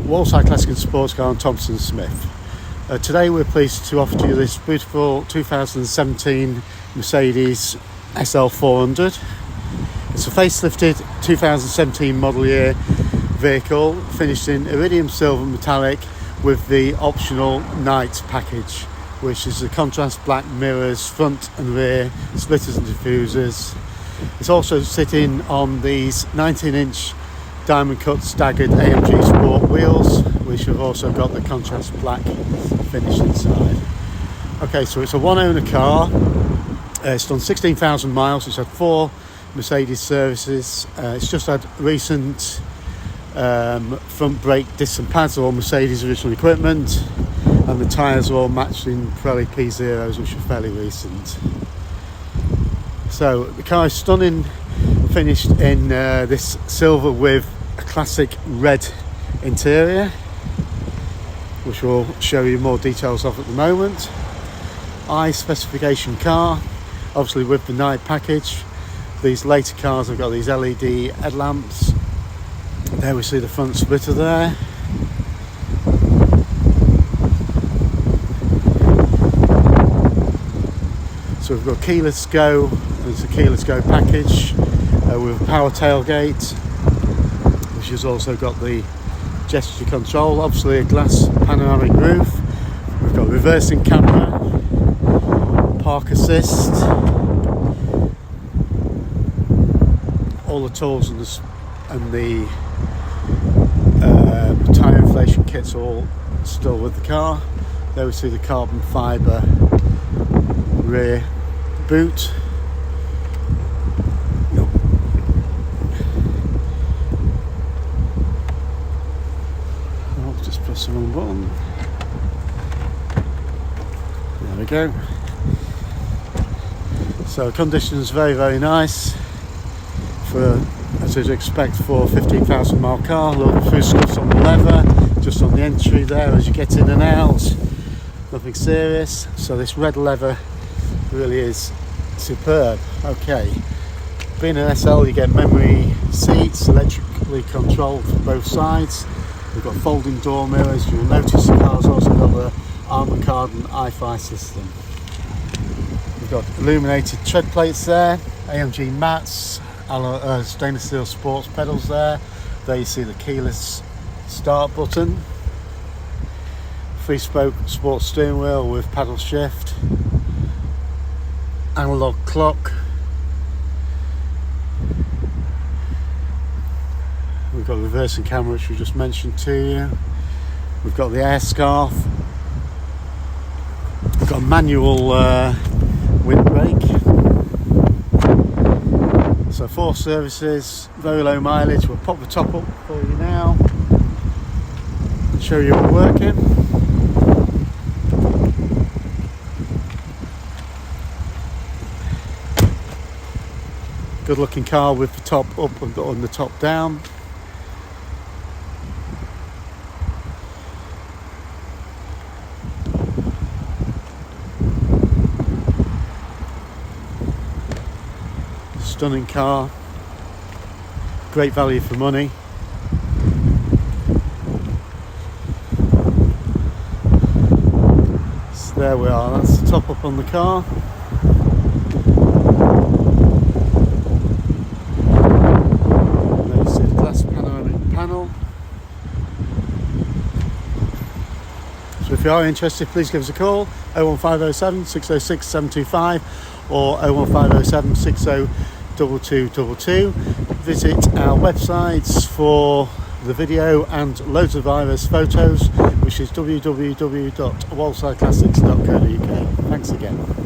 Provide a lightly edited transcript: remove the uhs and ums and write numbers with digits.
Walside Classic and Sports Car and Thompson Smith. Today we're pleased to offer to you this beautiful 2017 Mercedes SL400. It's a facelifted 2017 model year vehicle finished in Iridium Silver metallic with the optional night package, which is the contrast black mirrors front and rear, splitters and diffusers. It's also sitting on these 19-inch diamond cut staggered AMG sport wheels, which have also got the contrast black finish inside. Okay, so it's a one owner car. It's done 16,000 miles. It's had 4 Mercedes services. It's just had recent front brake discs and pads, all Mercedes original equipment, and the tyres are all matched in Pirelli P0s, which are fairly recent. So the car is stunning, finished in this silver with a classic red interior, which we'll show you more details of at the moment. High specification car, obviously with the night package. These later cars have got these LED headlamps. There we see the front splitter there. So we've got keyless go. It's a keyless go package with a power tailgate, which has also got the gesture control, obviously a glass panoramic roof. We've got reversing camera, park assist, all the tools and the tyre inflation kits are all still with the car. There we see the carbon fibre rear boot. I'll just press the wrong button. There we go. So conditions very, very nice for, as you'd expect, for a 15,000 mile car. A little few scuffs on the leather, just on the entry there as you get in and out. Nothing serious. So this red leather really is superb. Okay, being an SL, you get memory seats, electrically controlled from both sides. We've got folding door mirrors. You'll notice the car's also got the Harman Kardon Hi-Fi system. We've got illuminated tread plates there, AMG mats, stainless steel sports pedals there. There you see the keyless start button. 3-spoke sports steering wheel with paddle shift. Analogue clock. We've got the reversing camera, which we just mentioned to you. We've got the air scarf. We've got a manual windbreak. So 4 services, very low mileage. We'll pop the top up for you now and show you it working. Good looking car with the top up and the top down. Stunning car, great value for money. So there we are, that's the top up on the car. So if you are interested, please give us a call, 01507 606 725 or 01507 602222. Visit our websites for the video and loads of Iris photos, which is www.walsideclassics.co.uk. Thanks again.